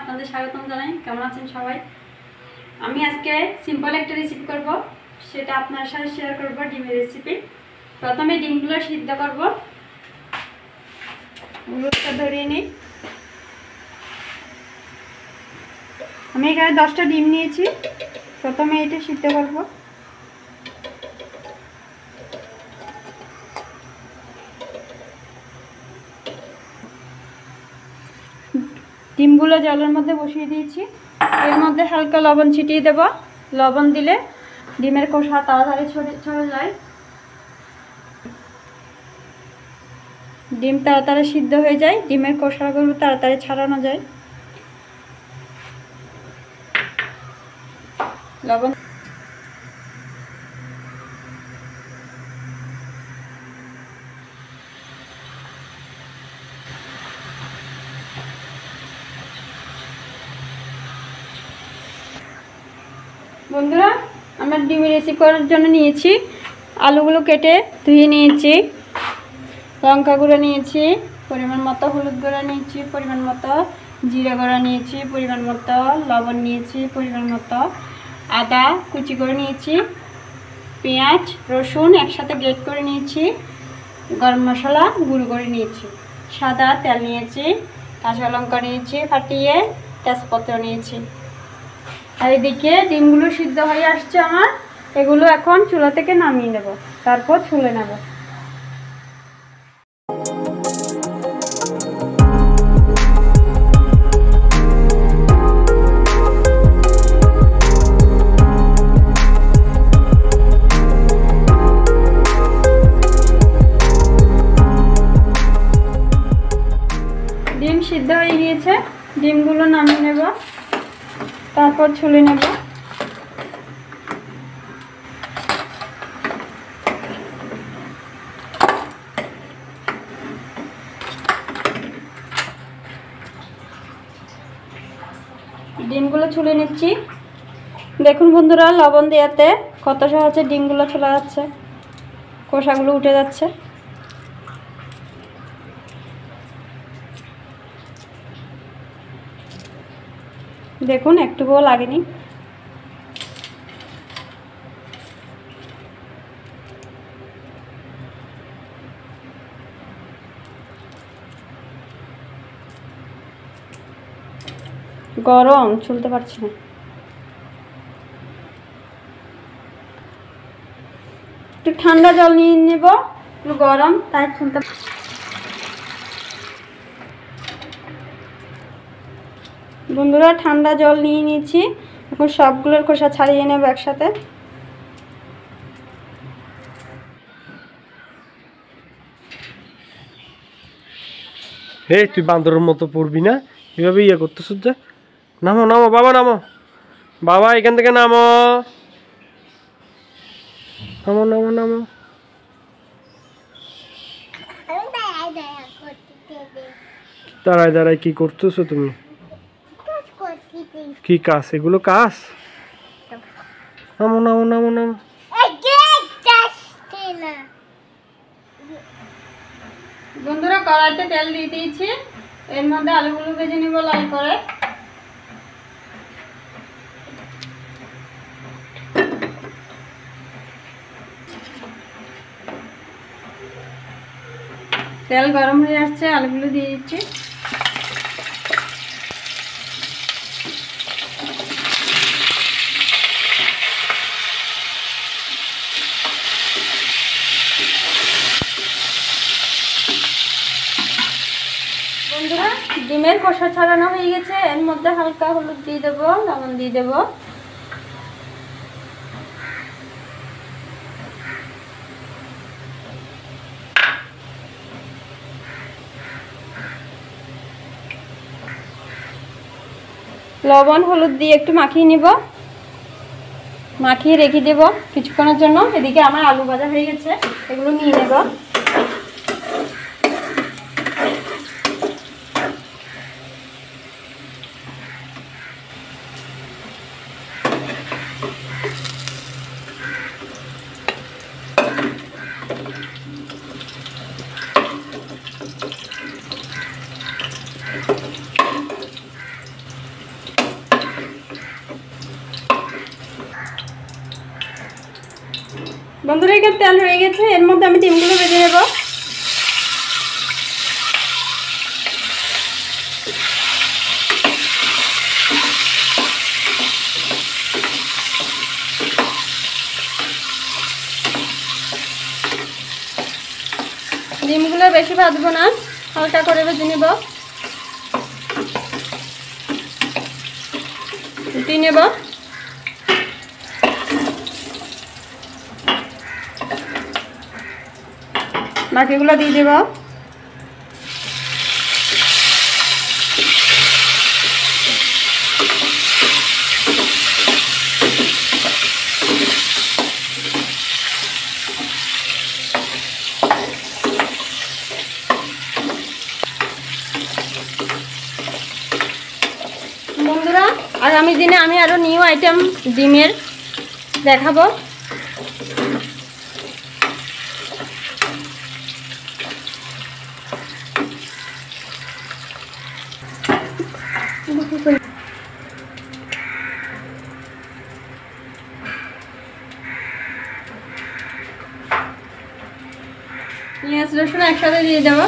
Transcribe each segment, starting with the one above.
আপনাদের স্বাগতম জানাই। কেমন আছেন সবাই? আমি আজকে সিম্পল একটা রেসিপি করব, সেটা আপনার সাথে শেয়ার করব। ডিমের রেসিপি। প্রথমে ডিমগুলো সিদ্ধ করব। হলুদটা ধরিয়ে নিই। আমি এখানে 10টা ডিম নিয়েছি। প্রথমে এটা সিদ্ধ করব। ডিমগুলো জলের মধ্যে বসিয়ে দিয়েছি। এর মধ্যে হালকা লবণ ছিটিয়ে দেব। লবণ দিলে ডিমের খোসা তাড়াতাড়ি ছড়ে যায়। ডিম তাড়াতাড়ি সিদ্ধ হয়ে যায়, ডিমের খোসাগুলো তাড়াতাড়ি ছাড়ানো যায়। লবণ বন্ধুরা, আমরা ডিমের রেসিপি করার জন্য নিয়েছি আলুগুলো কেটে ধুয়ে নিয়েছি, লঙ্কা গুঁড়ো নিয়েছি পরিমাণ মতো, হলুদ গুঁড়ো নিয়েছি পরিমাণ মতো, জিরা গুঁড়ো নিয়েছি পরিমাণ মতো, লবণ নিয়েছি পরিমাণ মতো, আদা কুচি করে নিয়েছি, পেঁয়াজ রসুন একসাথে গ্রেট করে নিয়েছি, গরম মশলা গুঁড়ো করে নিয়েছি, সাদা তেল নিয়েছি, কাঁচা লঙ্কা নিয়েছি ফাটিয়ে, তেজপাতা নিয়েছি। আর এদিকে ডিমগুলো সিদ্ধ হয়ে আসছে আমার। এগুলো এখন চুলা থেকে নামিয়ে নেব, তারপর ছুলে নেব। ডিম সিদ্ধ হয়ে গিয়েছে, ডিমগুলো নামিয়ে নেব, তারপর ছুলে নেব। ডিমগুলো ছুলে নিচ্ছি। দেখুন বন্ধুরা, লবণ দেওয়াতে কত সহজে ডিমগুলো ছুলে যাচ্ছে, খোসাগুলো উঠে যাচ্ছে। দেখুন একটুকুও লাগেনি। গরম, ছুলতে পারছি না। একটু ঠান্ডা জল নিয়ে নেব, একটু গরম তাই ছুলতে। বন্ধুরা, ঠান্ডা জল নিয়ে নিয়েছি, এখন সবগুলোর খোসা ছাড়িয়ে নেব একসাথে। হে, তুই বান্দরের মতো পড়বি না, এভাবে ইয়ে করতেছ যে। নামো নামো বাবা, নামো বাবা, এখান থেকে নামো নামো নামো নামো। দাঁড়ায় দাঁড়ায় কি করতেছো তুমি? কি কাজ এগুলো? কাজ? নামো নামো নামো নামো। বন্ধুরা, কড়াইতে তেল দিয়ে দিয়েছি, এর মধ্যে আলুগুলো ভেজে নিব লাল করে। তেল গরম হয়ে আসছে, আলুগুলো দিয়ে দিচ্ছি। বন্ধুরা, ডিমের খোসা ছাড়ানো হয়ে গেছে, এর মধ্যে হালকা হলুদ দিয়ে দেবো, লবণ দিয়ে দেবো। লবণ হলুদ দিয়ে একটু মাখিয়ে নিব, মাখিয়ে রেখে দেব কিছুক্ষণের জন্য। এদিকে আমার আলু ভাজা হয়ে গেছে, এগুলো নিয়ে নেব। বন্ধুরা এখানে তেল হয়ে গেছে, এর মধ্যে আমি ডিমগুলো ভেজে নেব। ডিমগুলো বেশি ভাজবো না, হালকা করে ভেজে নেব। উঠিয়ে নেব। বাকিগুলো দিয়ে দেব। বন্ধুরা আগামী দিনে আমি আরো নিউ আইটেম ডিমের দেখাবো। পেঁয়াজ রসুন একসাথে দিয়ে দেবো।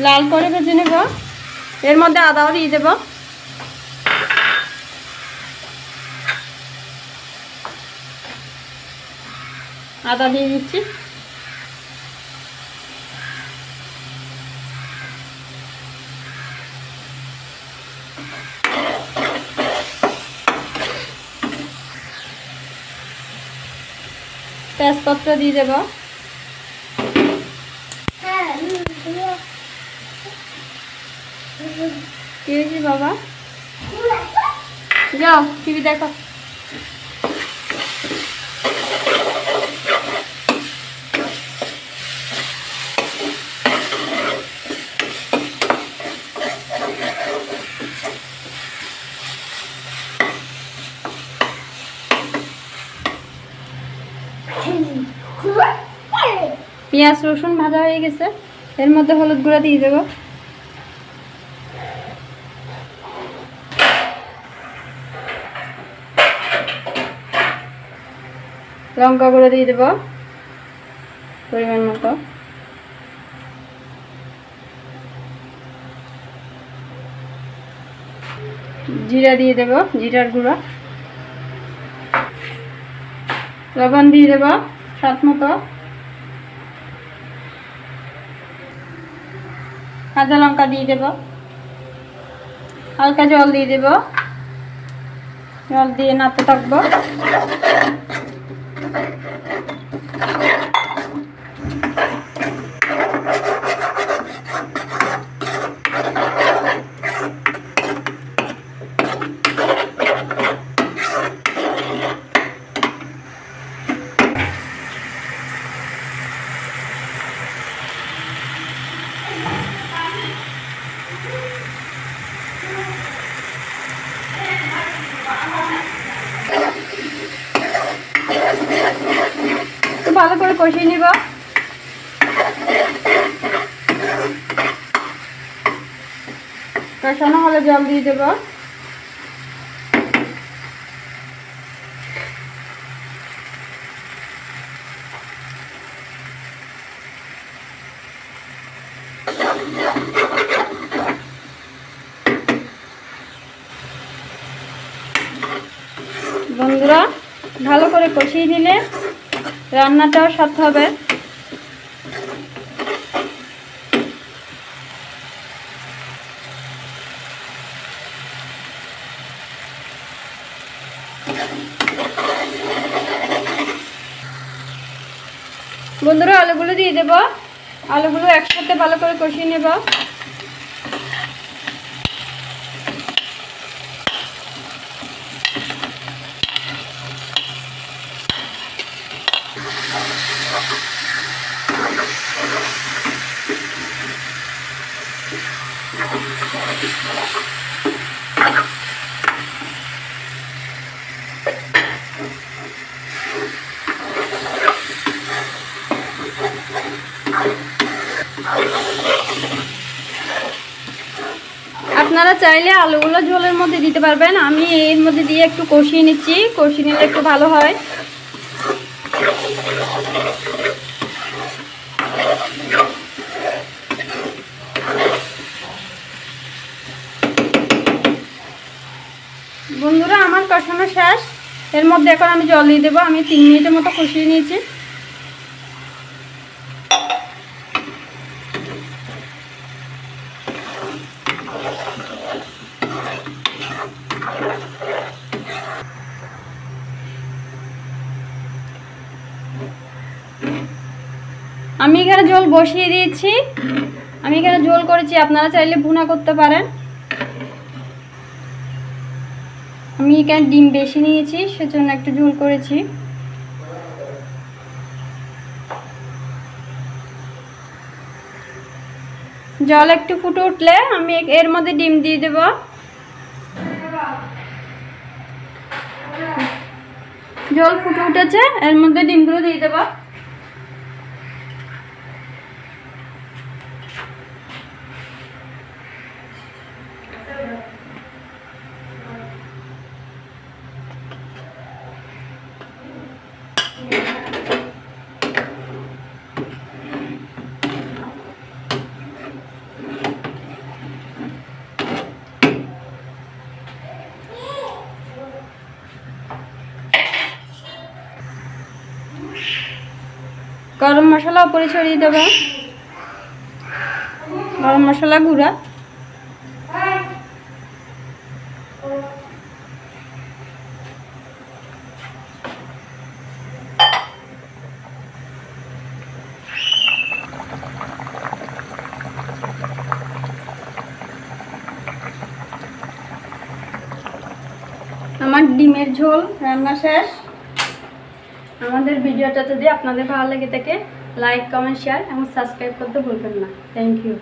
লাল করে ভেজে নেব। এর মধ্যে আদাও দিয়ে দেব। আদা দিয়ে দিচ্ছি। তেজপাতা দিয়ে দেব। কি হয়েছে বাবা? যাও টিভি দেখো। পেঁয়াজ রসুন ভাজা হয়ে গেছে, এর মধ্যে হলুদ গুঁড়া দিয়ে দেব। লঙ্কা গুঁড়ো দিয়ে দেব পরিমাণ মতো। জিরা দিয়ে দেব, জিরার গুঁড়া। লবণ দিয়ে দেব স্বাদ মতো। কাঁচা লঙ্কা দিয়ে দেব। হালকা জল দিয়ে দেব। জল দিয়ে নাড়তে থাকবো। ভালো করে কষিয়ে নিব। কষানো হলে জল দিয়ে দেব। বন্ধুরা ভালো করে কষিয়ে নিলে রান্নাটাও স্বাদ হবে। বন্ধুরা আলুগুলো দিয়ে দেব। আলুগুলো একসাথে ভালো করে কষিয়ে নেব। আপনারা চাইলে আলুগুলো ঝোলের মধ্যে দিতে পারবেন। আমি এর মধ্যে দিয়ে একটু কষিয়ে নিচ্ছি, কষিয়ে নিলে একটু ভালো হয়। বন্ধুরা আমার কষানো শেষ। এর মধ্যে এখন আমি জল দিয়ে দেবো। আমি 3 মিনিটের মতো কষিয়ে নিয়েছি। আমি এখানে ঝোল বসিয়ে দিয়েছি। আমি এখানে ঝোল করেছি, আপনারা চাইলে ভুনা করতে পারেন। আমি এখানে ডিম বেশি নিয়েছি, সেজন্য একটু ঝোল করেছি। জল একটু ফুটে উঠলে আমি এর মধ্যে ডিম দিয়ে দেব। জল ফুটে উঠেছে, এর মধ্যে ডিমগুলো দিয়ে দেব। গরম মশলা উপরে ছড়িয়ে দেবে, গরম মশলা গুঁড়া। আমার ডিমের ঝোল রান্না শেষ। আমাদের ভিডিওটা যদি আপনাদের ভালো লেগে থাকে, লাইক, কমেন্ট, শেয়ার এবং সাবস্ক্রাইব করতে ভুলবেন না। Thank you.